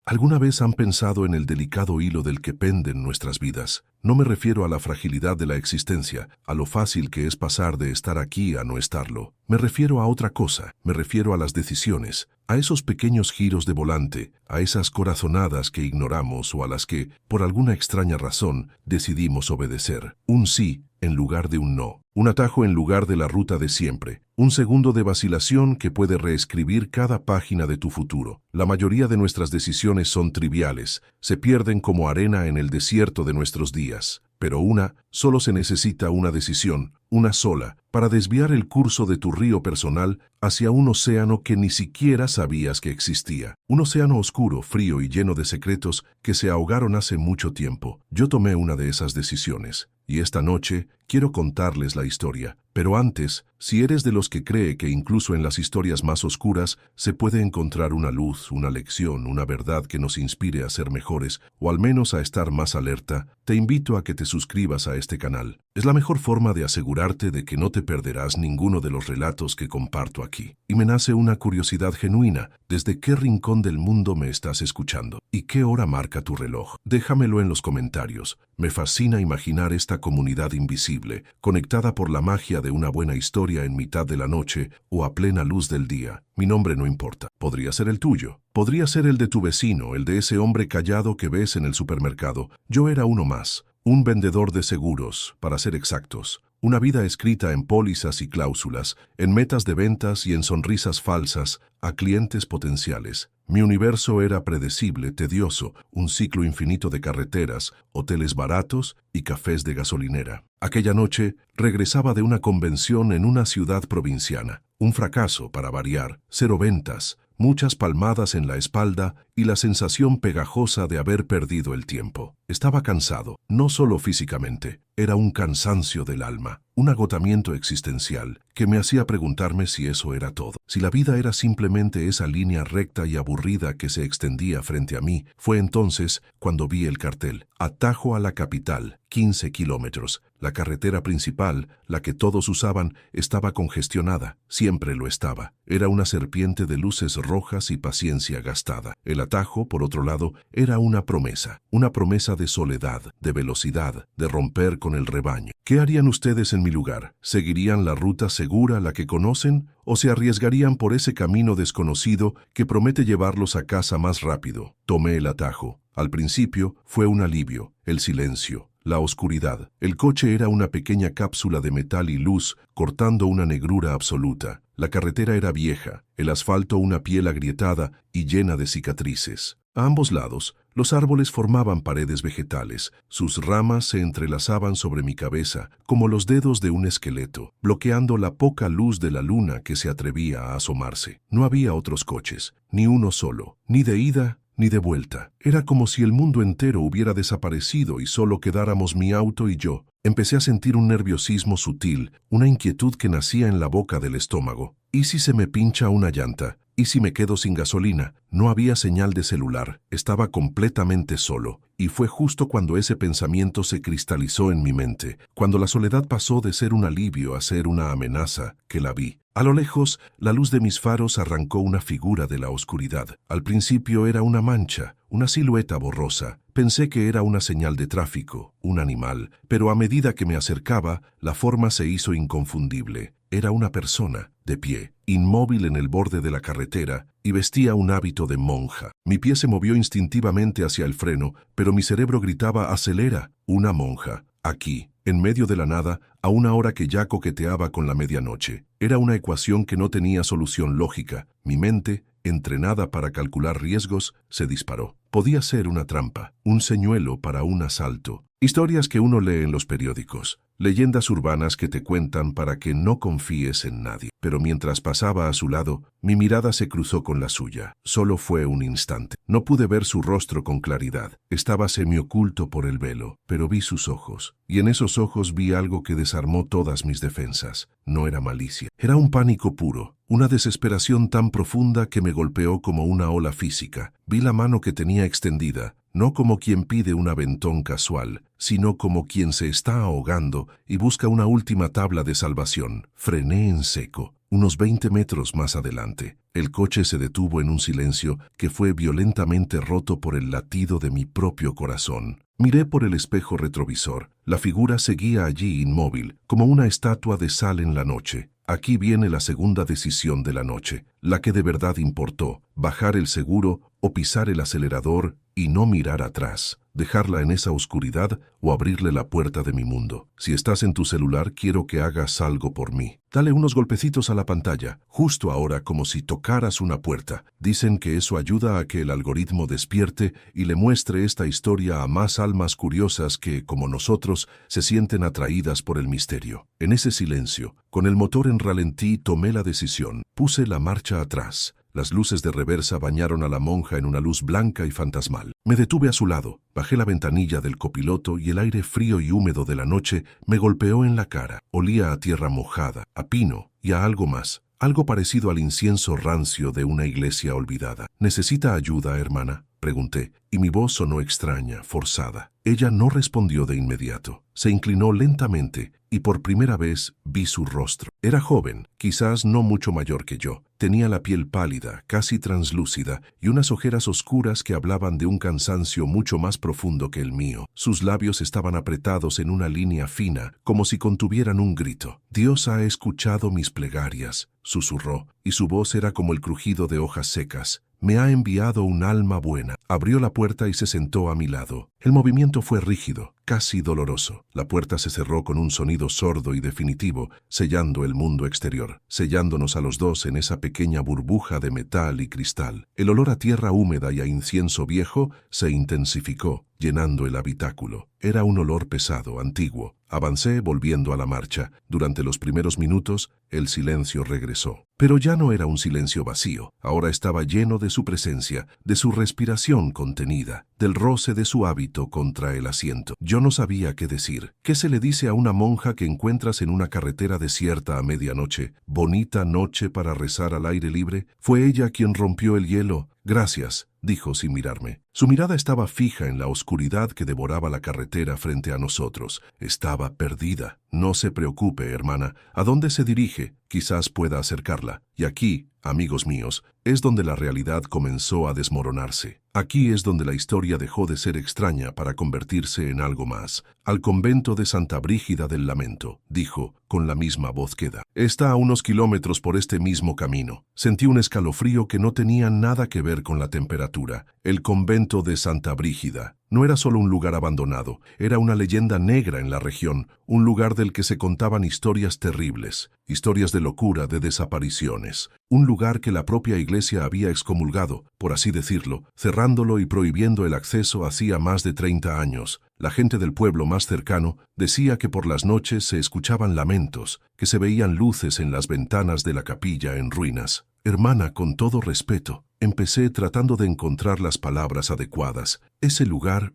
¿Alguna vez han pensado en el delicado hilo del que penden nuestras vidas? No me refiero a la fragilidad de la existencia, a lo fácil que es pasar de estar aquí a no estarlo. Me refiero a otra cosa, me refiero a las decisiones, a esos pequeños giros de volante, a esas corazonadas que ignoramos o a las que, por alguna extraña razón, decidimos obedecer. Un sí en lugar de un no, un atajo en lugar de la ruta de siempre, un segundo de vacilación que puede reescribir cada página de tu futuro. La mayoría de nuestras decisiones son triviales, se pierden como arena en el desierto de nuestros días. Pero solo se necesita una decisión, una sola, para desviar el curso de tu río personal hacia un océano que ni siquiera sabías que existía. Un océano oscuro, frío y lleno de secretos que se ahogaron hace mucho tiempo. Yo tomé una de esas decisiones, y esta noche quiero contarles la historia. Pero antes, si eres de los que cree que incluso en las historias más oscuras se puede encontrar una luz, una lección, una verdad que nos inspire a ser mejores, o al menos a estar más alerta, te invito a que te suscribas a este canal. Es la mejor forma de asegurarte de que no te perderás ninguno de los relatos que comparto aquí. Y me nace una curiosidad genuina. ¿Desde qué rincón del mundo me estás escuchando? ¿Y qué hora marca tu reloj? Déjamelo en los comentarios. Me fascina imaginar esta comunidad invisible, conectada por la magia de una buena historia en mitad de la noche o a plena luz del día. Mi nombre no importa. Podría ser el tuyo. Podría ser el de tu vecino, el de ese hombre callado que ves en el supermercado. Yo era uno más. Un vendedor de seguros, para ser exactos. Una vida escrita en pólizas y cláusulas, en metas de ventas y en sonrisas falsas a clientes potenciales. Mi universo era predecible, tedioso, un ciclo infinito de carreteras, hoteles baratos y cafés de gasolinera. Aquella noche regresaba de una convención en una ciudad provinciana. Un fracaso, para variar, 0 ventas, muchas palmadas en la espalda y la sensación pegajosa de haber perdido el tiempo. Estaba cansado, no solo físicamente, era un cansancio del alma, un agotamiento existencial que me hacía preguntarme si eso era todo. Si la vida era simplemente esa línea recta y aburrida que se extendía frente a mí. Fue entonces cuando vi el cartel: Atajo a la capital, 15 kilómetros. La carretera principal, la que todos usaban, estaba congestionada. Siempre lo estaba. Era una serpiente de luces rojas y paciencia gastada. El atajo, por otro lado, era una promesa de soledad, de velocidad, de romper con el rebaño. ¿Qué harían ustedes en mi lugar? ¿Seguirían la ruta segura, la que conocen, o se arriesgarían por ese camino desconocido que promete llevarlos a casa más rápido? Tomé el atajo. Al principio fue un alivio, el silencio, la oscuridad. El coche era una pequeña cápsula de metal y luz cortando una negrura absoluta. La carretera era vieja, el asfalto una piel agrietada y llena de cicatrices. A ambos lados, los árboles formaban paredes vegetales. Sus ramas se entrelazaban sobre mi cabeza como los dedos de un esqueleto, bloqueando la poca luz de la luna que se atrevía a asomarse. No había otros coches, ni uno solo, ni de ida ni de vuelta. Era como si el mundo entero hubiera desaparecido y solo quedáramos mi auto y yo. Empecé a sentir un nerviosismo sutil, una inquietud que nacía en la boca del estómago. ¿Y si se me pincha una llanta? ¿Y si me quedo sin gasolina? No había señal de celular, estaba completamente solo. Y fue justo cuando ese pensamiento se cristalizó en mi mente, cuando la soledad pasó de ser un alivio a ser una amenaza, que la vi. A lo lejos, la luz de mis faros arrancó una figura de la oscuridad. Al principio era una mancha, una silueta borrosa. Pensé que era una señal de tráfico, un animal, pero a medida que me acercaba, la forma se hizo inconfundible. Era una persona, de pie, inmóvil en el borde de la carretera, y vestía un hábito de monja. Mi pie se movió instintivamente hacia el freno, pero mi cerebro gritaba: «Acelera». Una monja, aquí, en medio de la nada, a una hora que ya coqueteaba con la medianoche. Era una ecuación que no tenía solución lógica. Mi mente, entrenada para calcular riesgos, se disparó. Podía ser una trampa, un señuelo para un asalto. Historias que uno lee en los periódicos, leyendas urbanas que te cuentan para que no confíes en nadie. Pero mientras pasaba a su lado, mi mirada se cruzó con la suya. Solo fue un instante. No pude ver su rostro con claridad. Estaba semioculto por el velo, pero vi sus ojos. Y en esos ojos vi algo que desarmó todas mis defensas. No era malicia. Era un pánico puro. Una desesperación tan profunda que me golpeó como una ola física. Vi la mano que tenía extendida, no como quien pide un aventón casual, sino como quien se está ahogando y busca una última tabla de salvación. Frené en seco. Unos 20 metros más adelante, el coche se detuvo en un silencio que fue violentamente roto por el latido de mi propio corazón. Miré por el espejo retrovisor. La figura seguía allí inmóvil, como una estatua de sal en la noche. Aquí viene la segunda decisión de la noche, la que de verdad importó: bajar el seguro o pisar el acelerador y no mirar atrás, dejarla en esa oscuridad o abrirle la puerta de mi mundo. Si estás en tu celular, quiero que hagas algo por mí. Dale unos golpecitos a la pantalla, justo ahora, como si tocaras una puerta. Dicen que eso ayuda a que el algoritmo despierte y le muestre esta historia a más almas curiosas que, como nosotros, se sienten atraídas por el misterio. En ese silencio, con el motor en ralentí, tomé la decisión. Puse la marcha atrás. Las luces de reversa bañaron a la monja en una luz blanca y fantasmal. Me detuve a su lado, bajé la ventanilla del copiloto y el aire frío y húmedo de la noche me golpeó en la cara. Olía a tierra mojada, a pino y a algo más, algo parecido al incienso rancio de una iglesia olvidada. ¿Necesita ayuda, hermana?, pregunté, y mi voz sonó extraña, forzada. Ella no respondió de inmediato. Se inclinó lentamente y por primera vez vi su rostro. Era joven, quizás no mucho mayor que yo. Tenía la piel pálida, casi translúcida, y unas ojeras oscuras que hablaban de un cansancio mucho más profundo que el mío. Sus labios estaban apretados en una línea fina, como si contuvieran un grito. «Dios ha escuchado mis plegarias», susurró, y su voz era como el crujido de hojas secas. «Me ha enviado un alma buena». Abrió la puerta y se sentó a mi lado. El movimiento fue rígido, casi doloroso. La puerta se cerró con un sonido sordo y definitivo, sellando el mundo exterior, sellándonos a los dos en esa pequeña burbuja de metal y cristal. El olor a tierra húmeda y a incienso viejo se intensificó, llenando el habitáculo. Era un olor pesado, antiguo. Avancé volviendo a la marcha. Durante los primeros minutos, el silencio regresó. Pero ya no era un silencio vacío. Ahora estaba lleno de su presencia, de su respiración contenida, del roce de su hábito contra el asiento. Yo no sabía qué decir. ¿Qué se le dice a una monja que encuentras en una carretera desierta a medianoche? ¿Bonita noche para rezar al aire libre? Fue ella quien rompió el hielo. «Gracias», dijo sin mirarme. Su mirada estaba fija en la oscuridad que devoraba la carretera frente a nosotros. Estaba perdida. «No se preocupe, hermana. ¿A dónde se dirige? Quizás pueda acercarla». Y aquí, amigos míos, es donde la realidad comenzó a desmoronarse. Aquí es donde la historia dejó de ser extraña para convertirse en algo más. «Al convento de Santa Brígida del Lamento», dijo, con la misma voz queda. «Está a unos kilómetros por este mismo camino». Sentí un escalofrío que no tenía nada que ver con la temperatura. El convento de Santa Brígida no era solo un lugar abandonado, era una leyenda negra en la región, un lugar del que se contaban historias terribles, historias de locura, de desapariciones. Un lugar que la propia iglesia había excomulgado, por así decirlo, cerrándolo y prohibiendo el acceso hacía más de 30 años. La gente del pueblo más cercano decía que por las noches se escuchaban lamentos, que se veían luces en las ventanas de la capilla en ruinas. «Hermana, con todo respeto», empecé tratando de encontrar las palabras adecuadas. Ese lugar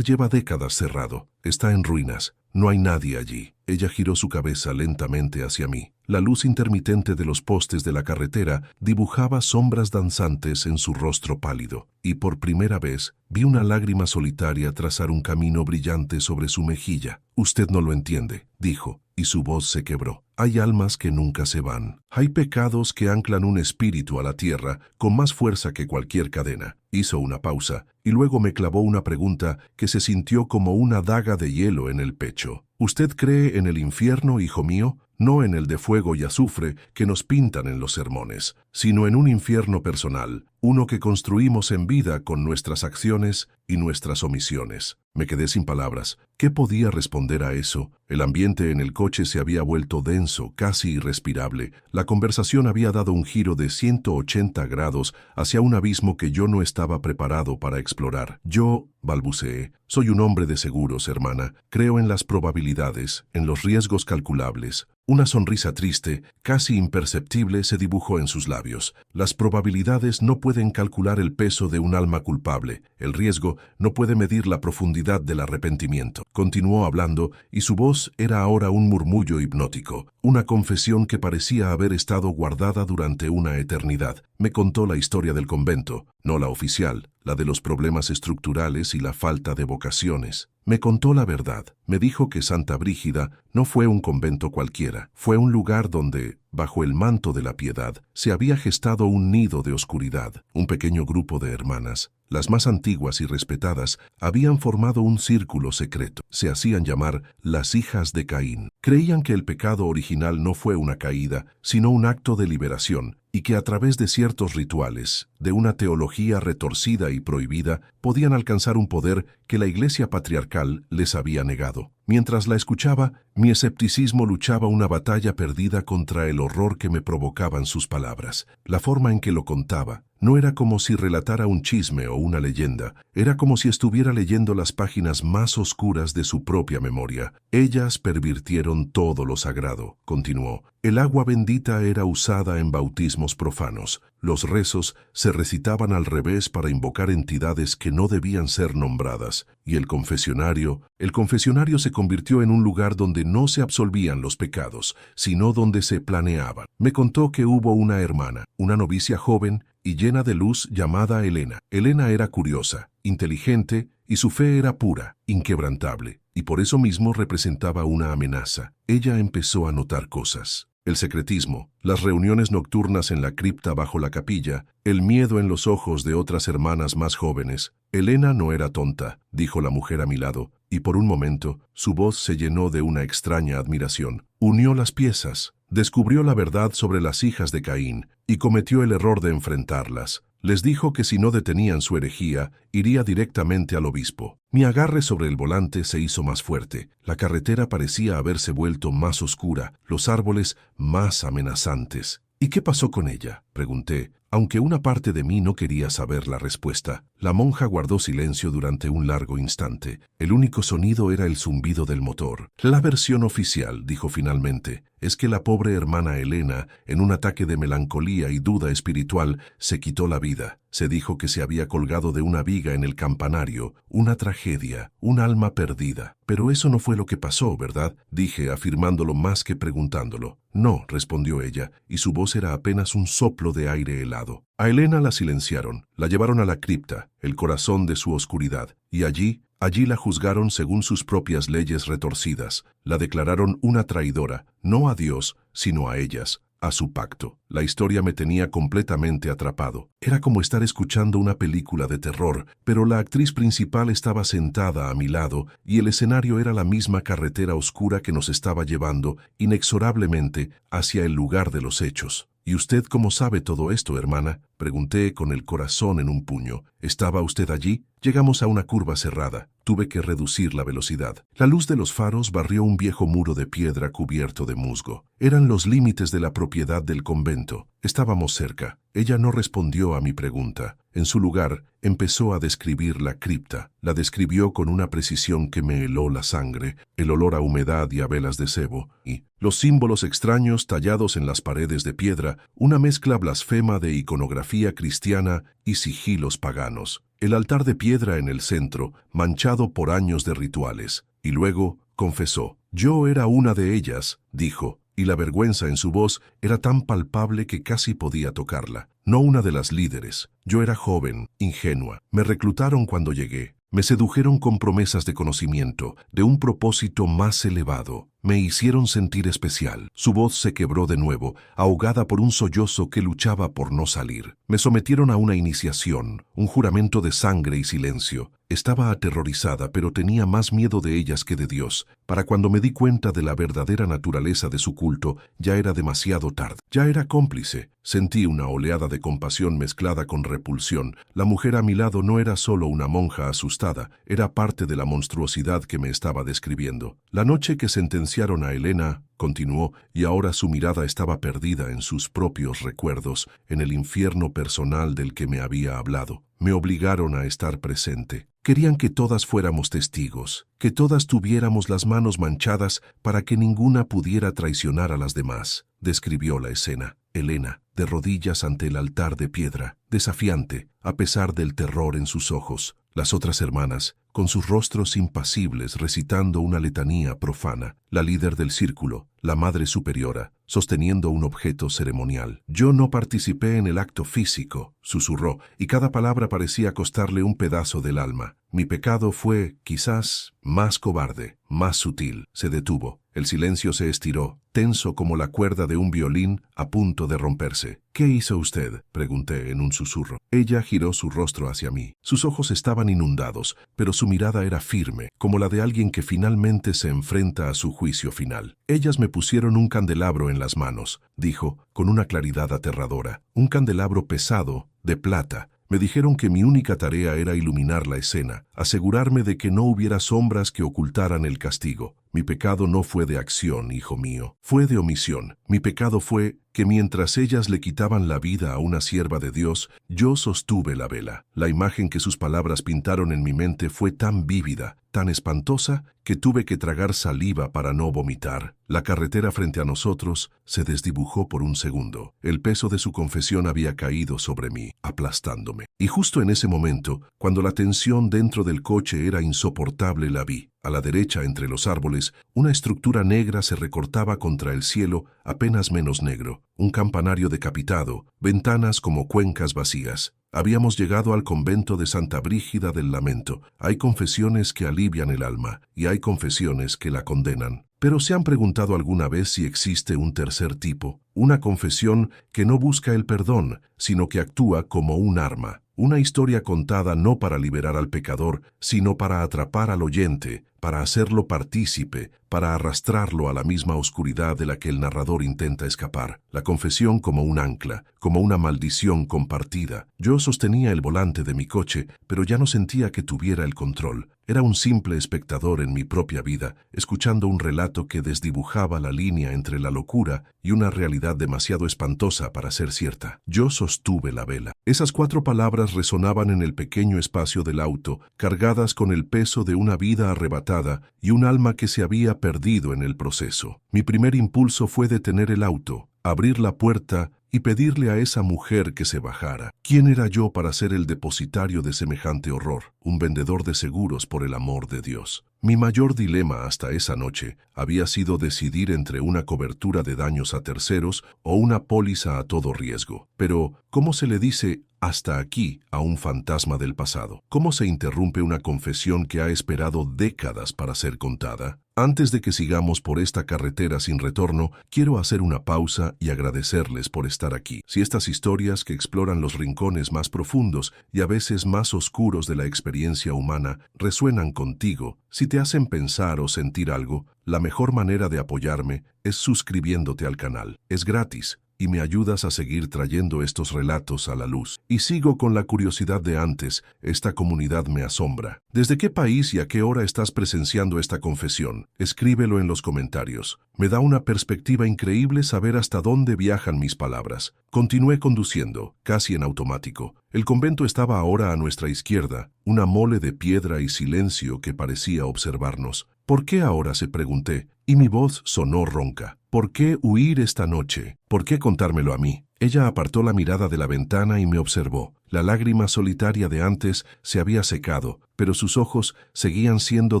lleva décadas cerrado. Está en ruinas. No hay nadie allí». Ella giró su cabeza lentamente hacia mí. La luz intermitente de los postes de la carretera dibujaba sombras danzantes en su rostro pálido, y por primera vez vi una lágrima solitaria trazar un camino brillante sobre su mejilla. «Usted no lo entiende», dijo, y su voz se quebró. «Hay almas que nunca se van. Hay pecados que anclan un espíritu a la tierra con más fuerza que cualquier cadena». Hizo una pausa, y luego me clavó una pregunta que se sintió como una daga de hielo en el pecho. «¿Usted cree en el infierno, hijo mío? No en el de fuego y azufre que nos pintan en los sermones, sino en un infierno personal, uno que construimos en vida con nuestras acciones y nuestras omisiones». Me quedé sin palabras. ¿Qué podía responder a eso? El ambiente en el coche se había vuelto denso, casi irrespirable. La conversación había dado un giro de 180 grados hacia un abismo que yo no estaba preparado para explorar. «Yo», balbuceé, «soy un hombre de seguros, hermana. Creo en las probabilidades, en los riesgos calculables». Una sonrisa triste, casi imperceptible, se dibujó en sus labios. «Las probabilidades no pueden calcular el peso de un alma culpable. El riesgo no puede medir la profundidad del arrepentimiento». Continuó hablando, y su voz era ahora un murmullo hipnótico, una confesión que parecía haber estado guardada durante una eternidad. Me contó la historia del convento, no la oficial, la de los problemas estructurales y la falta de vocaciones. Me contó la verdad. Me dijo que Santa Brígida no fue un convento cualquiera. Fue un lugar donde bajo el manto de la piedad, se había gestado un nido de oscuridad. Un pequeño grupo de hermanas, las más antiguas y respetadas, habían formado un círculo secreto. Se hacían llamar las hijas de Caín. Creían que el pecado original no fue una caída, sino un acto de liberación, y que a través de ciertos rituales, de una teología retorcida y prohibida, podían alcanzar un poder que la Iglesia patriarcal les había negado. Mientras la escuchaba, mi escepticismo luchaba una batalla perdida contra el horror que me provocaban sus palabras. La forma en que lo contaba no era como si relatara un chisme o una leyenda, era como si estuviera leyendo las páginas más oscuras de su propia memoria. Ellas pervirtieron todo lo sagrado, continuó. El agua bendita era usada en bautismos profanos. Los rezos se recitaban al revés para invocar entidades que no debían ser nombradas. Y el confesionario se convirtió en un lugar donde no se absolvían los pecados, sino donde se planeaban. Me contó que hubo una hermana, una novicia joven y llena de luz llamada Elena. Elena era curiosa, inteligente y su fe era pura, inquebrantable, y por eso mismo representaba una amenaza. Ella empezó a notar cosas. El secretismo, las reuniones nocturnas en la cripta bajo la capilla, el miedo en los ojos de otras hermanas más jóvenes. Elena no era tonta, dijo la mujer a mi lado, y por un momento su voz se llenó de una extraña admiración. Unió las piezas, descubrió la verdad sobre las hijas de Caín y cometió el error de enfrentarlas. Les dijo que si no detenían su herejía, iría directamente al obispo. Mi agarre sobre el volante se hizo más fuerte. La carretera parecía haberse vuelto más oscura, los árboles más amenazantes. ¿Y qué pasó con ella?, pregunté, aunque una parte de mí no quería saber la respuesta. La monja guardó silencio durante un largo instante. El único sonido era el zumbido del motor. La versión oficial, dijo finalmente, es que la pobre hermana Elena, en un ataque de melancolía y duda espiritual, se quitó la vida. Se dijo que se había colgado de una viga en el campanario, una tragedia, un alma perdida. Pero eso no fue lo que pasó, ¿verdad?, dije, afirmándolo más que preguntándolo. No, respondió ella, y su voz era apenas un soplo de aire helado. A Elena la silenciaron, la llevaron a la cripta, el corazón de su oscuridad, y allí la juzgaron según sus propias leyes retorcidas. La declararon una traidora, no a Dios, sino a ellas, a su pacto. La historia me tenía completamente atrapado. Era como estar escuchando una película de terror, pero la actriz principal estaba sentada a mi lado y el escenario era la misma carretera oscura que nos estaba llevando inexorablemente hacia el lugar de los hechos. ¿Y usted cómo sabe todo esto, hermana?, pregunté con el corazón en un puño. ¿Estaba usted allí? Llegamos a una curva cerrada. Tuve que reducir la velocidad. La luz de los faros barrió un viejo muro de piedra cubierto de musgo. Eran los límites de la propiedad del convento. Estábamos cerca. Ella no respondió a mi pregunta. En su lugar, empezó a describir la cripta. La describió con una precisión que me heló la sangre, el olor a humedad y a velas de sebo, y los símbolos extraños tallados en las paredes de piedra, una mezcla blasfema de iconografía cristiana y sigilos paganos. El altar de piedra en el centro, manchado por años de rituales. Y luego confesó. Yo era una de ellas, dijo, y la vergüenza en su voz era tan palpable que casi podía tocarla. No una de las líderes. Yo era joven, ingenua. Me reclutaron cuando llegué. Me sedujeron con promesas de conocimiento, de un propósito más elevado. Me hicieron sentir especial. Su voz se quebró de nuevo, ahogada por un sollozo que luchaba por no salir. Me sometieron a una iniciación, un juramento de sangre y silencio. Estaba aterrorizada, pero tenía más miedo de ellas que de Dios. Para cuando me di cuenta de la verdadera naturaleza de su culto, ya era demasiado tarde. Ya era cómplice. Sentí una oleada de compasión mezclada con repulsión. La mujer a mi lado no era solo una monja asustada, era parte de la monstruosidad que me estaba describiendo. La noche que sentenciaron a Elena, continuó, y ahora su mirada estaba perdida en sus propios recuerdos, en el infierno personal del que me había hablado. Me obligaron a estar presente. Querían que todas fuéramos testigos, que todas tuviéramos las manos manchadas para que ninguna pudiera traicionar a las demás. Describió la escena. Elena, de rodillas ante el altar de piedra, desafiante, a pesar del terror en sus ojos. Las otras hermanas, con sus rostros impasibles recitando una letanía profana. La líder del círculo, la madre superiora, sosteniendo un objeto ceremonial. Yo no participé en el acto físico, susurró, y cada palabra parecía costarle un pedazo del alma. Mi pecado fue, quizás, más cobarde, más sutil. Se detuvo. El silencio se estiró, tenso como la cuerda de un violín a punto de romperse. «¿Qué hizo usted?», pregunté en un susurro. Ella giró su rostro hacia mí. Sus ojos estaban inundados, pero su mirada era firme, como la de alguien que finalmente se enfrenta a su juicio final. «Ellas me pusieron un candelabro en las manos», dijo, con una claridad aterradora. «Un candelabro pesado, de plata». Me dijeron que mi única tarea era iluminar la escena, asegurarme de que no hubiera sombras que ocultaran el castigo. Mi pecado no fue de acción, hijo mío, fue de omisión. Mi pecado fue que mientras ellas le quitaban la vida a una sierva de Dios, yo sostuve la vela. La imagen que sus palabras pintaron en mi mente fue tan vívida, tan espantosa, que tuve que tragar saliva para no vomitar. La carretera frente a nosotros se desdibujó por un segundo. El peso de su confesión había caído sobre mí, aplastándome. Y justo en ese momento, cuando la tensión dentro del coche era insoportable, la vi. A la derecha, entre los árboles, una estructura negra se recortaba contra el cielo, apenas menos negro. Un campanario decapitado, ventanas como cuencas vacías. Habíamos llegado al convento de Santa Brígida del Lamento. Hay confesiones que alivian el alma, y hay confesiones que la condenan. Pero ¿se han preguntado alguna vez si existe un tercer tipo? Una confesión que no busca el perdón, sino que actúa como un arma. Una historia contada no para liberar al pecador, sino para atrapar al oyente, para hacerlo partícipe, para arrastrarlo a la misma oscuridad de la que el narrador intenta escapar. La confesión como un ancla, como una maldición compartida. Yo sostenía el volante de mi coche, pero ya no sentía que tuviera el control. Era un simple espectador en mi propia vida, escuchando un relato que desdibujaba la línea entre la locura y una realidad demasiado espantosa para ser cierta. Yo sostuve la vela. Esas 4 palabras resonaban en el pequeño espacio del auto, cargadas con el peso de una vida arrebatada y un alma que se había perdido en el proceso. Mi primer impulso fue detener el auto, abrir la puerta y pedirle a esa mujer que se bajara. ¿Quién era yo para ser el depositario de semejante horror? Un vendedor de seguros, por el amor de Dios. Mi mayor dilema hasta esa noche había sido decidir entre una cobertura de daños a terceros o una póliza a todo riesgo. Pero, ¿cómo se le dice hasta aquí a un fantasma del pasado? ¿Cómo se interrumpe una confesión que ha esperado décadas para ser contada? Antes de que sigamos por esta carretera sin retorno, quiero hacer una pausa y agradecerles por estar aquí. Si estas historias que exploran los rincones más profundos y a veces más oscuros de la experiencia humana resuenan contigo, si te hacen pensar o sentir algo, la mejor manera de apoyarme es suscribiéndote al canal. Es gratis y me ayudas a seguir trayendo estos relatos a la luz. Y sigo con la curiosidad de antes, esta comunidad me asombra. ¿Desde qué país y a qué hora estás presenciando esta confesión? Escríbelo en los comentarios. Me da una perspectiva increíble saber hasta dónde viajan mis palabras. Continué conduciendo, casi en automático. El convento estaba ahora a nuestra izquierda, una mole de piedra y silencio que parecía observarnos. ¿Por qué ahora?, se pregunté, y mi voz sonó ronca. ¿Por qué huir esta noche? ¿Por qué contármelo a mí? Ella apartó la mirada de la ventana y me observó. La lágrima solitaria de antes se había secado, pero sus ojos seguían siendo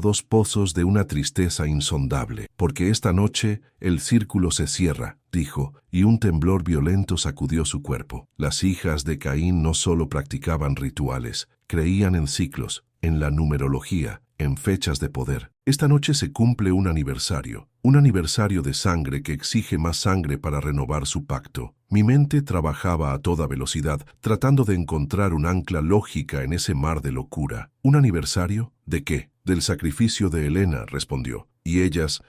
2 pozos de una tristeza insondable. «Porque esta noche el círculo se cierra», dijo, y un temblor violento sacudió su cuerpo. Las hijas de Caín no solo practicaban rituales, creían en ciclos, en la numerología, en fechas de poder. Esta noche se cumple un aniversario de sangre que exige más sangre para renovar su pacto. Mi mente trabajaba a toda velocidad, tratando de encontrar un ancla lógica en ese mar de locura. ¿Un aniversario? ¿De qué? Del sacrificio de Helena, respondió. Y ellas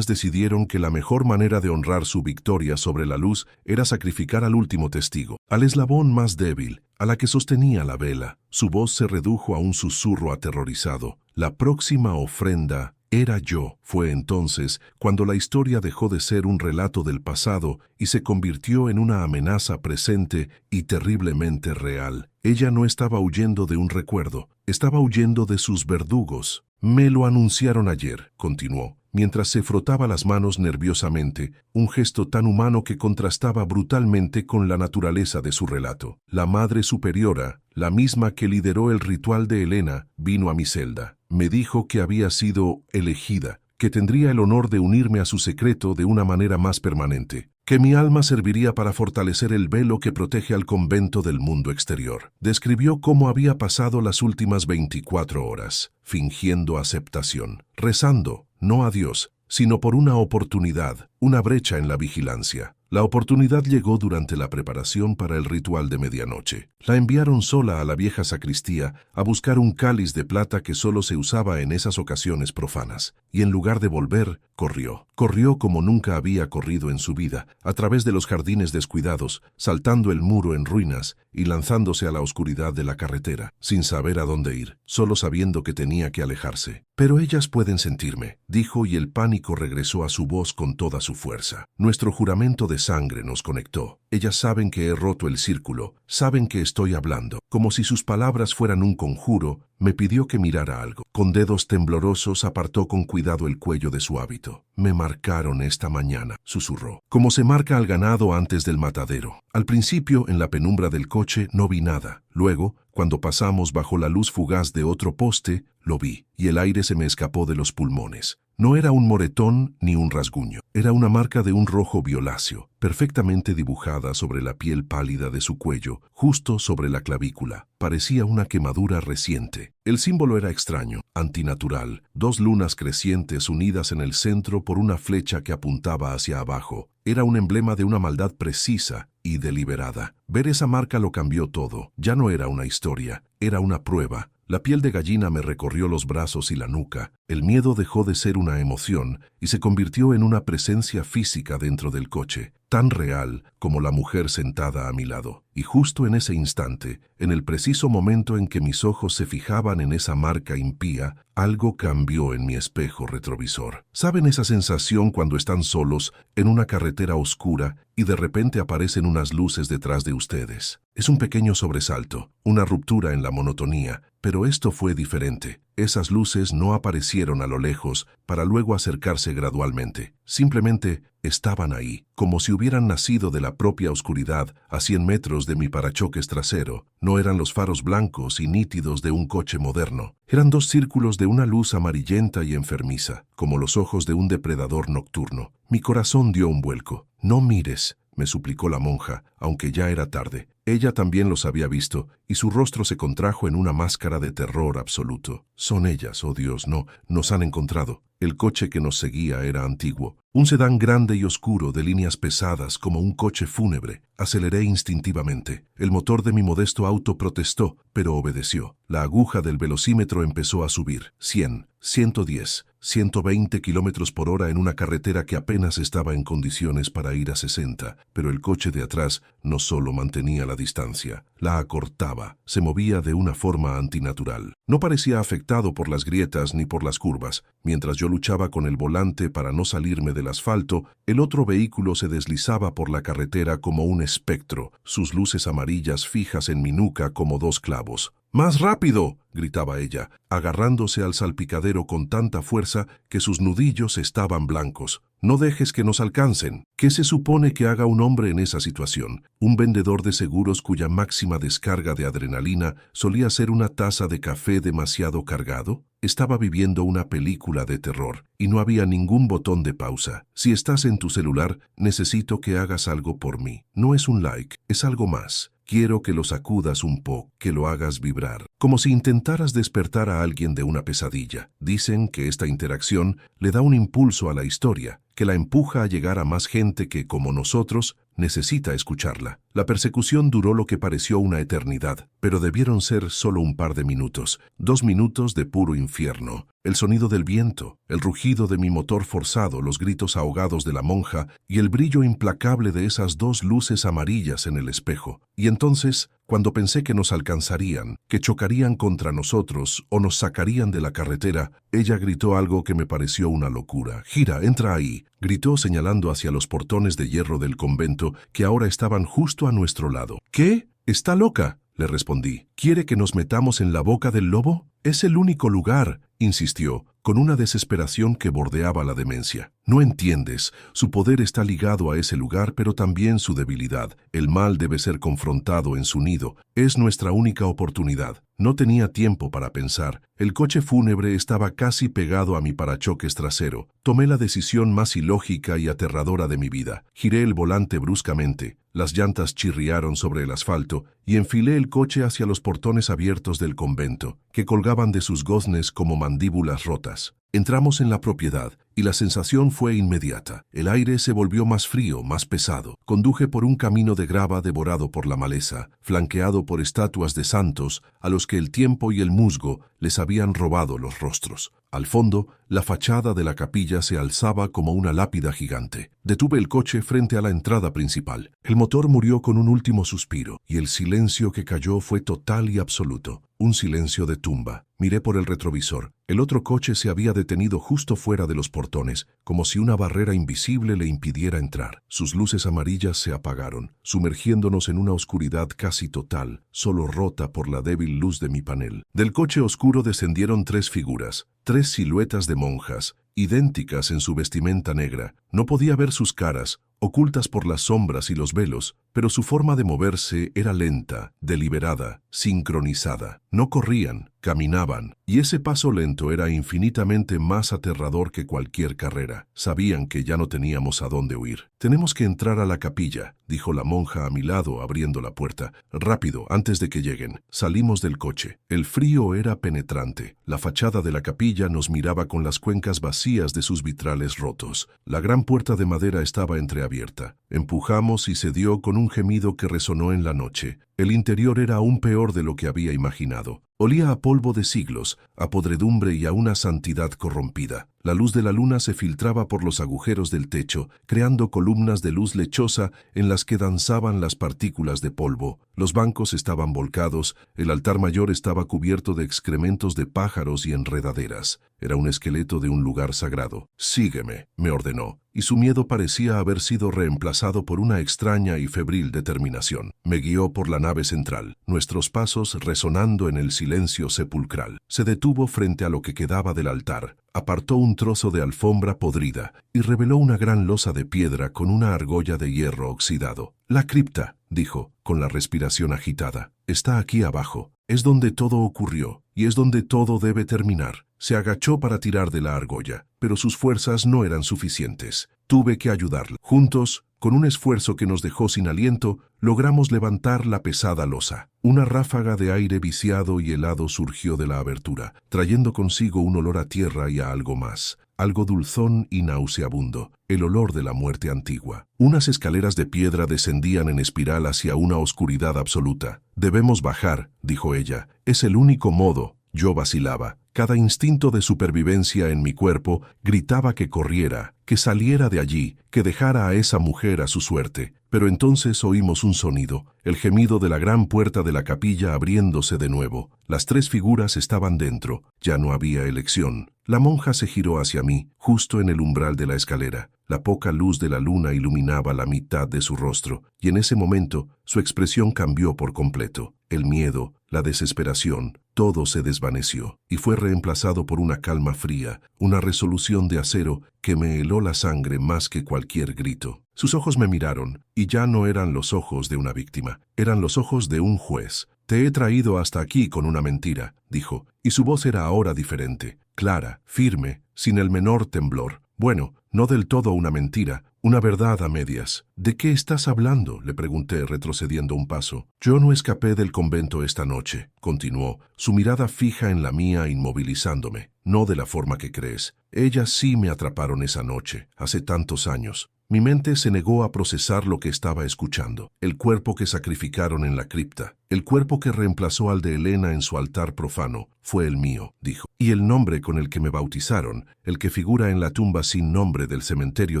decidieron que la mejor manera de honrar su victoria sobre la luz era sacrificar al último testigo, al eslabón más débil, a la que sostenía la vela. Su voz se redujo a un susurro aterrorizado. La próxima ofrenda era yo. Fue entonces cuando la historia dejó de ser un relato del pasado y se convirtió en una amenaza presente y terriblemente real. Ella no estaba huyendo de un recuerdo, estaba huyendo de sus verdugos. «Me lo anunciaron ayer», continuó, mientras se frotaba las manos nerviosamente, un gesto tan humano que contrastaba brutalmente con la naturaleza de su relato. «La Madre Superiora, la misma que lideró el ritual de Helena, vino a mi celda. Me dijo que había sido elegida, que tendría el honor de unirme a su secreto de una manera más permanente. que mi alma serviría para fortalecer el velo que protege al convento del mundo exterior. Describió cómo había pasado las últimas 24 horas, fingiendo aceptación, rezando, no a Dios, sino por una oportunidad, una brecha en la vigilancia. La oportunidad llegó durante la preparación para el ritual de medianoche. La enviaron sola a la vieja sacristía a buscar un cáliz de plata que solo se usaba en esas ocasiones profanas. Y en lugar de volver, corrió. Corrió como nunca había corrido en su vida, a través de los jardines descuidados, saltando el muro en ruinas y lanzándose a la oscuridad de la carretera, sin saber a dónde ir, solo sabiendo que tenía que alejarse. Pero ellas pueden sentirme, dijo, y el pánico regresó a su voz con toda su fuerza. Nuestro juramento de sangre nos conectó. Ellas saben que he roto el círculo, saben que estoy hablando. Como si sus palabras fueran un conjuro, me pidió que mirara algo. Con dedos temblorosos apartó con cuidado el cuello de su hábito. Me marcaron esta mañana, susurró, como se marca al ganado antes del matadero. Al principio, en la penumbra del coche, no vi nada. Luego, cuando pasamos bajo la luz fugaz de otro poste, lo vi, y el aire se me escapó de los pulmones. No era un moretón ni un rasguño, era una marca de un rojo violáceo, perfectamente dibujada sobre la piel pálida de su cuello, justo sobre la clavícula. Parecía una quemadura reciente. El símbolo era extraño, antinatural, dos lunas crecientes unidas en el centro por una flecha que apuntaba hacia abajo. Era un emblema de una maldad precisa y deliberada. Ver esa marca lo cambió todo. Ya no era una historia, era una prueba. La piel de gallina me recorrió los brazos y la nuca. El miedo dejó de ser una emoción y se convirtió en una presencia física dentro del coche, tan real como la mujer sentada a mi lado. Y justo en ese instante, en el preciso momento en que mis ojos se fijaban en esa marca impía, algo cambió en mi espejo retrovisor. ¿Saben esa sensación cuando están solos en una carretera oscura y de repente aparecen unas luces detrás de ustedes? Es un pequeño sobresalto, una ruptura en la monotonía, pero esto fue diferente. Esas luces no aparecieron a lo lejos para luego acercarse gradualmente. Simplemente estaban ahí, como si hubieran nacido de la propia oscuridad a 100 metros de mi parachoques trasero. No eran los faros blancos y nítidos de un coche moderno. Eran dos círculos de una luz amarillenta y enfermiza, como los ojos de un depredador nocturno. Mi corazón dio un vuelco. «No mires», me suplicó la monja, aunque ya era tarde. Ella también los había visto, y su rostro se contrajo en una máscara de terror absoluto. «Son ellas, oh Dios, no, nos han encontrado». El coche que nos seguía era antiguo. Un sedán grande y oscuro de líneas pesadas como un coche fúnebre. Aceleré instintivamente. El motor de mi modesto auto protestó, pero obedeció. La aguja del velocímetro empezó a subir. 100, 110, 120 kilómetros por hora en una carretera que apenas estaba en condiciones para ir a 60, pero el coche de atrás no solo mantenía la distancia, la acortaba, se movía de una forma antinatural. No parecía afectado por las grietas ni por las curvas. Mientras yo luchaba con el volante para no salirme del asfalto, el otro vehículo se deslizaba por la carretera como un espectro, sus luces amarillas fijas en mi nuca como dos clavos. «¡Más rápido!», gritaba ella, agarrándose al salpicadero con tanta fuerza que sus nudillos estaban blancos. «No dejes que nos alcancen». ¿Qué se supone que haga un hombre en esa situación? Un vendedor de seguros cuya máxima descarga de adrenalina solía ser una taza de café demasiado cargado. Estaba viviendo una película de terror y no había ningún botón de pausa. Si estás en tu celular, necesito que hagas algo por mí. No es un like, es algo más. Quiero que lo sacudas un poco, que lo hagas vibrar, como si intentaras despertar a alguien de una pesadilla. Dicen que esta interacción le da un impulso a la historia, que la empuja a llegar a más gente que, como nosotros, necesita escucharla. La persecución duró lo que pareció una eternidad, pero debieron ser solo un par de minutos, 2 minutos de puro infierno. El sonido del viento, el rugido de mi motor forzado, los gritos ahogados de la monja y el brillo implacable de esas dos luces amarillas en el espejo. Y entonces, cuando pensé que nos alcanzarían, que chocarían contra nosotros o nos sacarían de la carretera, ella gritó algo que me pareció una locura. «Gira, entra ahí», gritó señalando hacia los portones de hierro del convento que ahora estaban justo a nuestro lado. «¿Qué? ¿Está loca?», le respondí. «¿Quiere que nos metamos en la boca del lobo? Es el único lugar», insistió, con una desesperación que bordeaba la demencia. No entiendes, su poder está ligado a ese lugar, pero también su debilidad. El mal debe ser confrontado en su nido. Es nuestra única oportunidad. No tenía tiempo para pensar. El coche fúnebre estaba casi pegado a mi parachoques trasero. Tomé la decisión más ilógica y aterradora de mi vida. Giré el volante bruscamente. Las llantas chirriaron sobre el asfalto y enfilé el coche hacia los portones abiertos del convento, que colgaban de sus goznes como mandíbulas rotas. Entramos en la propiedad y la sensación fue inmediata. El aire se volvió más frío, más pesado. Conduje por un camino de grava devorado por la maleza, flanqueado por estatuas de santos a los que el tiempo y el musgo les habían robado los rostros. Al fondo, la fachada de la capilla se alzaba como una lápida gigante. Detuve el coche frente a la entrada principal. El motor murió con un último suspiro, y el silencio que cayó fue total y absoluto. Un silencio de tumba. Miré por el retrovisor. El otro coche se había detenido justo fuera de los portones, como si una barrera invisible le impidiera entrar. Sus luces amarillas se apagaron, sumergiéndonos en una oscuridad casi total, solo rota por la débil luz de mi panel. Del coche oscuro descendieron 3 figuras, 3 siluetas de monjas, idénticas en su vestimenta negra. No podía ver sus caras, ocultas por las sombras y los velos, pero su forma de moverse era lenta, deliberada, sincronizada. No corrían, caminaban, y ese paso lento era infinitamente más aterrador que cualquier carrera. Sabían que ya no teníamos a dónde huir. «Tenemos que entrar a la capilla», dijo la monja a mi lado abriendo la puerta. «Rápido, antes de que lleguen». Salimos del coche. El frío era penetrante. La fachada de la capilla nos miraba con las cuencas vacías de sus vitrales rotos. La gran puerta de madera estaba entreabierta. Empujamos y se dio con un gemido que resonó en la noche. El interior era aún peor de lo que había imaginado. Olía a polvo de siglos, a podredumbre y a una santidad corrompida. La luz de la luna se filtraba por los agujeros del techo, creando columnas de luz lechosa en las que danzaban las partículas de polvo. Los bancos estaban volcados, el altar mayor estaba cubierto de excrementos de pájaros y enredaderas. Era un esqueleto de un lugar sagrado. «Sígueme», me ordenó, y su miedo parecía haber sido reemplazado por una extraña y febril determinación. Me guió por la nave central, nuestros pasos resonando en el silencio sepulcral. Se detuvo frente a lo que quedaba del altar, apartó un trozo de alfombra podrida y reveló una gran losa de piedra con una argolla de hierro oxidado. «La cripta», dijo, con la respiración agitada, «está aquí abajo. Es donde todo ocurrió, y es donde todo debe terminar». Se agachó para tirar de la argolla, pero sus fuerzas no eran suficientes. Tuve que ayudarla. Juntos, con un esfuerzo que nos dejó sin aliento, logramos levantar la pesada losa. Una ráfaga de aire viciado y helado surgió de la abertura, trayendo consigo un olor a tierra y a algo más, algo dulzón y nauseabundo, el olor de la muerte antigua. Unas escaleras de piedra descendían en espiral hacia una oscuridad absoluta. «Debemos bajar», dijo ella. «Es el único modo». Yo vacilaba. Cada instinto de supervivencia en mi cuerpo gritaba que corriera, que saliera de allí, que dejara a esa mujer a su suerte. Pero entonces oímos un sonido, el gemido de la gran puerta de la capilla abriéndose de nuevo. Las 3 figuras estaban dentro. Ya no había elección. La monja se giró hacia mí, justo en el umbral de la escalera. La poca luz de la luna iluminaba la mitad de su rostro, y en ese momento su expresión cambió por completo. El miedo, la desesperación, todo se desvaneció, y fue reemplazado por una calma fría, una resolución de acero que me heló la sangre más que cualquier grito. Sus ojos me miraron, y ya no eran los ojos de una víctima, eran los ojos de un juez. «Te he traído hasta aquí con una mentira», dijo, y su voz era ahora diferente, clara, firme, sin el menor temblor. «Bueno, no del todo una mentira, una verdad a medias». «¿De qué estás hablando?», le pregunté retrocediendo un paso. «Yo no escapé del convento esta noche», continuó, su mirada fija en la mía inmovilizándome. «No de la forma que crees. Ellas sí me atraparon esa noche, hace tantos años». Mi mente se negó a procesar lo que estaba escuchando. El cuerpo que sacrificaron en la cripta, el cuerpo que reemplazó al de Elena en su altar profano, fue el mío, dijo. Y el nombre con el que me bautizaron, el que figura en la tumba sin nombre del cementerio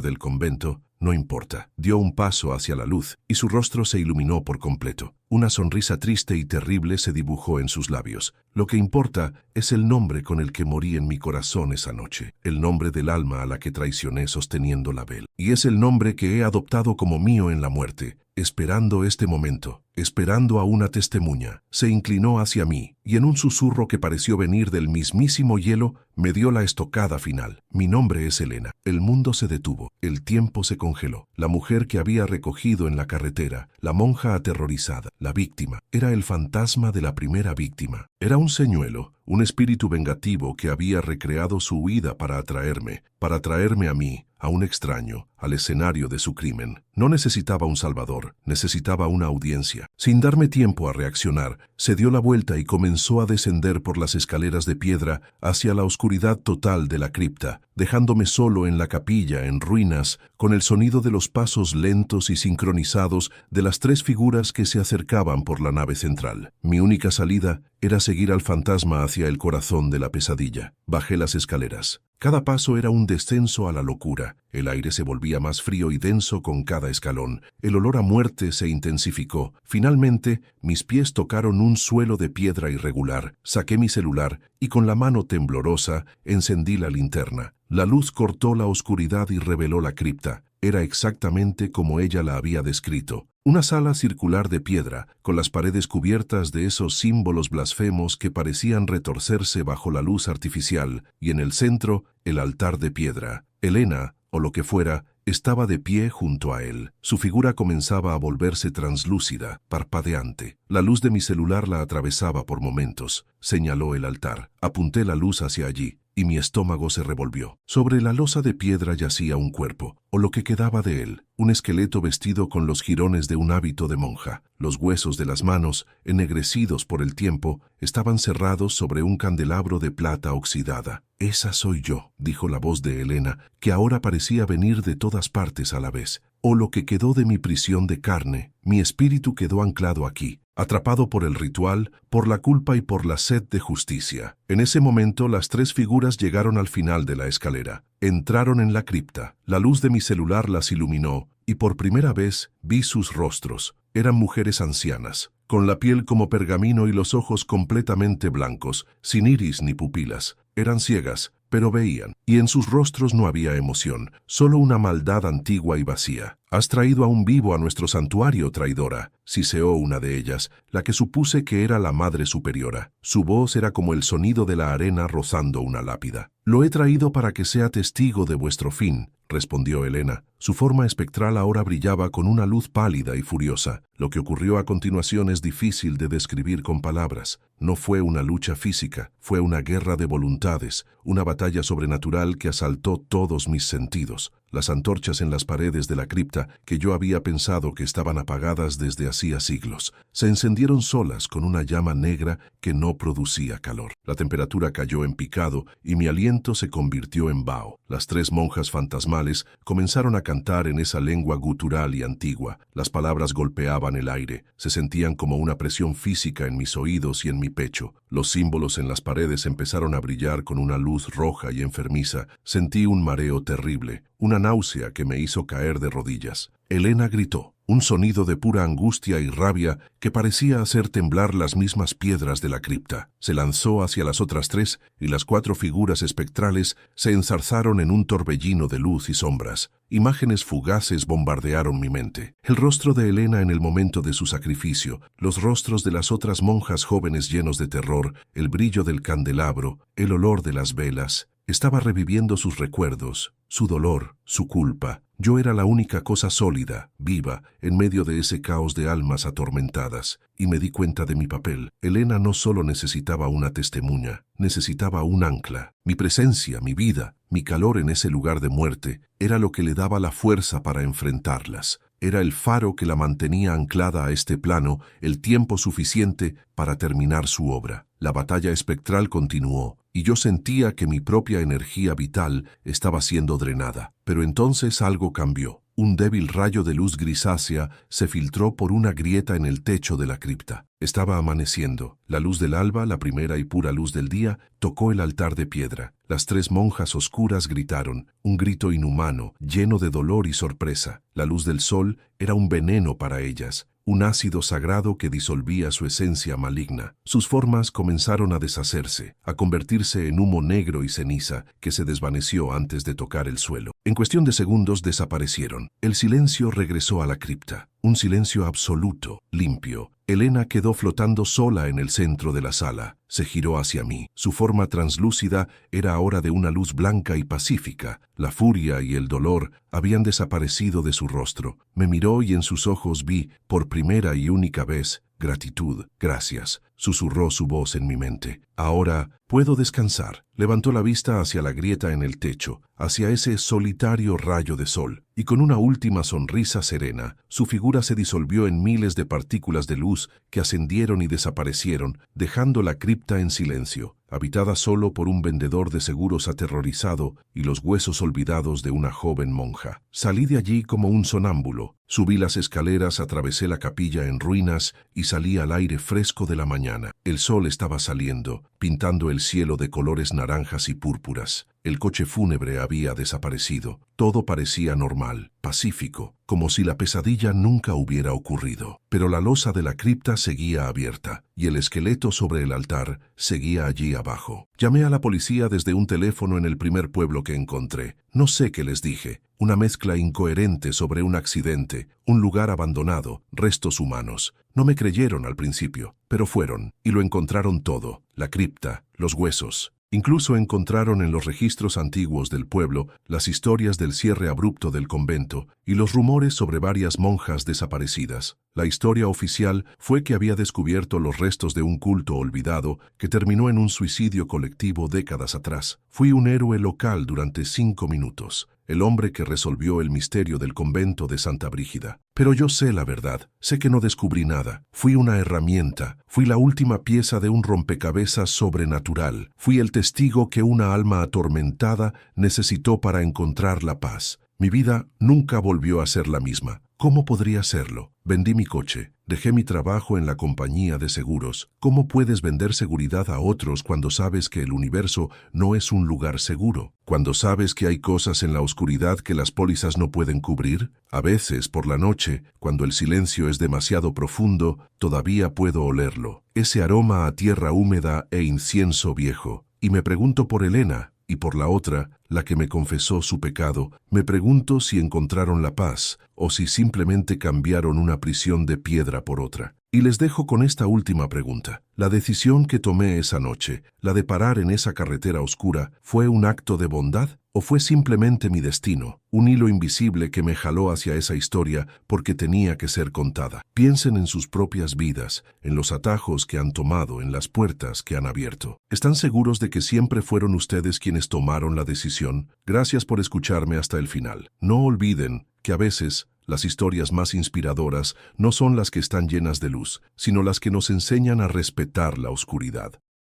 del convento, no importa. Dio un paso hacia la luz y su rostro se iluminó por completo. Una sonrisa triste y terrible se dibujó en sus labios. Lo que importa es el nombre con el que morí en mi corazón esa noche, el nombre del alma a la que traicioné sosteniendo la vela. Y es el nombre que he adoptado como mío en la muerte, esperando este momento. esperando a una testemuña. Se inclinó hacia mí, y en un susurro que pareció venir del mismísimo hielo, me dio la estocada final. Mi nombre es Elena. El mundo se detuvo, el tiempo se congeló. La mujer que había recogido en la carretera, la monja aterrorizada, la víctima, era el fantasma de la primera víctima. Era un señuelo, un espíritu vengativo que había recreado su huida para traerme a mí, a un extraño, al escenario de su crimen. No necesitaba un salvador, necesitaba una audiencia. Sin darme tiempo a reaccionar, se dio la vuelta y comenzó a descender por las escaleras de piedra hacia la oscuridad total de la cripta, dejándome solo en la capilla en ruinas, con el sonido de los pasos lentos y sincronizados de las tres figuras que se acercaban por la nave central. Mi única salida era seguir al fantasma hacia el corazón de la pesadilla. Bajé las escaleras. Cada paso era un descenso a la locura. El aire se volvía más frío y denso con cada escalón. El olor a muerte se intensificó. Finalmente, mis pies tocaron un suelo de piedra irregular. Saqué mi celular y con la mano temblorosa encendí la linterna. La luz cortó la oscuridad y reveló la cripta. Era exactamente como ella la había descrito. Una sala circular de piedra, con las paredes cubiertas de esos símbolos blasfemos que parecían retorcerse bajo la luz artificial, y en el centro, el altar de piedra. Elena, o lo que fuera, estaba de pie junto a él. Su figura comenzaba a volverse translúcida, parpadeante. La luz de mi celular la atravesaba por momentos. Señaló el altar. Apunté la luz hacia allí, y mi estómago se revolvió. Sobre la losa de piedra yacía un cuerpo, o lo que quedaba de él, un esqueleto vestido con los jirones de un hábito de monja. Los huesos de las manos, ennegrecidos por el tiempo, estaban cerrados sobre un candelabro de plata oxidada. «Esa soy yo», dijo la voz de Elena, que ahora parecía venir de todas partes a la vez. «O lo que quedó de mi prisión de carne, mi espíritu quedó anclado aquí, atrapado por el ritual, por la culpa y por la sed de justicia». En ese momento las tres figuras llegaron al final de la escalera. Entraron en la cripta. La luz de mi celular las iluminó, y por primera vez vi sus rostros. Eran mujeres ancianas, con la piel como pergamino y los ojos completamente blancos, sin iris ni pupilas. Eran ciegas, pero veían, y en sus rostros no había emoción, solo una maldad antigua y vacía. «Has traído aún vivo a nuestro santuario, traidora», siseó una de ellas, la que supuse que era la Madre Superiora. Su voz era como el sonido de la arena rozando una lápida. «Lo he traído para que sea testigo de vuestro fin», respondió Elena. Su forma espectral ahora brillaba con una luz pálida y furiosa. Lo que ocurrió a continuación es difícil de describir con palabras. No fue una lucha física, fue una guerra de voluntades, una batalla sobrenatural que asaltó todos mis sentidos. Las antorchas en las paredes de la cripta, que yo había pensado que estaban apagadas desde hacía siglos, se encendieron solas con una llama negra que no producía calor. La temperatura cayó en picado y mi aliento se convirtió en vaho. Las tres monjas fantasmales comenzaron a cantar en esa lengua gutural y antigua. Las palabras golpeaban el aire, se sentían como una presión física en mis oídos y en mi pecho. Los símbolos en las paredes empezaron a brillar con una luz roja y enfermiza. Sentí un mareo terrible, una náusea que me hizo caer de rodillas. Elena gritó, un sonido de pura angustia y rabia que parecía hacer temblar las mismas piedras de la cripta. Se lanzó hacia las otras tres y las cuatro figuras espectrales se enzarzaron en un torbellino de luz y sombras. Imágenes fugaces bombardearon mi mente. El rostro de Elena en el momento de su sacrificio, los rostros de las otras monjas jóvenes llenos de terror, el brillo del candelabro, el olor de las velas. Estaba reviviendo sus recuerdos, su dolor, su culpa. Yo era la única cosa sólida, viva, en medio de ese caos de almas atormentadas, y me di cuenta de mi papel. Elena no solo necesitaba una testemuña, necesitaba un ancla. Mi presencia, mi vida, mi calor en ese lugar de muerte, era lo que le daba la fuerza para enfrentarlas. Era el faro que la mantenía anclada a este plano el tiempo suficiente para terminar su obra. La batalla espectral continuó, y yo sentía que mi propia energía vital estaba siendo drenada. Pero entonces algo cambió. Un débil rayo de luz grisácea se filtró por una grieta en el techo de la cripta. Estaba amaneciendo. La luz del alba, la primera y pura luz del día, tocó el altar de piedra. Las tres monjas oscuras gritaron, un grito inhumano, lleno de dolor y sorpresa. La luz del sol era un veneno para ellas, un ácido sagrado que disolvía su esencia maligna. Sus formas comenzaron a deshacerse, a convertirse en humo negro y ceniza que se desvaneció antes de tocar el suelo. En cuestión de segundos desaparecieron. El silencio regresó a la cripta. un silencio absoluto, limpio. Elena quedó flotando sola en el centro de la sala. Se giró hacia mí. Su forma translúcida era ahora de una luz blanca y pacífica. La furia y el dolor habían desaparecido de su rostro. Me miró y en sus ojos vi, por primera y única vez, gratitud. Gracias, susurró su voz en mi mente. Ahora puedo descansar. Levantó la vista hacia la grieta en el techo, hacia ese solitario rayo de sol, y con una última sonrisa serena, su figura se disolvió en miles de partículas de luz que ascendieron y desaparecieron, dejando la cripta en silencio, habitada solo por un vendedor de seguros aterrorizado y los huesos olvidados de una joven monja. Salí de allí como un sonámbulo. Subí las escaleras, atravesé la capilla en ruinas y salí al aire fresco de la mañana. El sol estaba saliendo, pintando el cielo de colores naranjas y púrpuras. El coche fúnebre había desaparecido. Todo parecía normal, pacífico, como si la pesadilla nunca hubiera ocurrido. Pero la losa de la cripta seguía abierta, y el esqueleto sobre el altar seguía allí abajo. Llamé a la policía desde un teléfono en el primer pueblo que encontré. No sé qué les dije. Una mezcla incoherente sobre un accidente, un lugar abandonado, restos humanos. No me creyeron al principio, pero fueron, y lo encontraron todo: la cripta, los huesos. Incluso encontraron en los registros antiguos del pueblo las historias del cierre abrupto del convento y los rumores sobre varias monjas desaparecidas. La historia oficial fue que había descubierto los restos de un culto olvidado que terminó en un suicidio colectivo décadas atrás. Fui un héroe local durante 5 minutos, el hombre que resolvió el misterio del convento de Santa Brígida. Pero yo sé la verdad, sé que no descubrí nada. Fui una herramienta, fui la última pieza de un rompecabezas sobrenatural. Fui el testigo que una alma atormentada necesitó para encontrar la paz. Mi vida nunca volvió a ser la misma. ¿Cómo podría serlo? Vendí mi coche, dejé mi trabajo en la compañía de seguros. ¿Cómo puedes vender seguridad a otros cuando sabes que el universo no es un lugar seguro? Cuando sabes que hay cosas en la oscuridad que las pólizas no pueden cubrir. A veces, por la noche, cuando el silencio es demasiado profundo, todavía puedo olerlo. Ese aroma a tierra húmeda e incienso viejo. Y me pregunto por Elena. Y por la otra, la que me confesó su pecado, me pregunto si encontraron la paz o si simplemente cambiaron una prisión de piedra por otra. Y les dejo con esta última pregunta. ¿La decisión que tomé esa noche, la de parar en esa carretera oscura, fue un acto de bondad o fue simplemente mi destino, un hilo invisible que me jaló hacia esa historia porque tenía que ser contada? Piensen en sus propias vidas, en los atajos que han tomado, en las puertas que han abierto. ¿Están seguros de que siempre fueron ustedes quienes tomaron la decisión? Gracias por escucharme hasta el final. No olviden que a veces las historias más inspiradoras no son las que están llenas de luz, sino las que nos enseñan a respetar la oscuridad.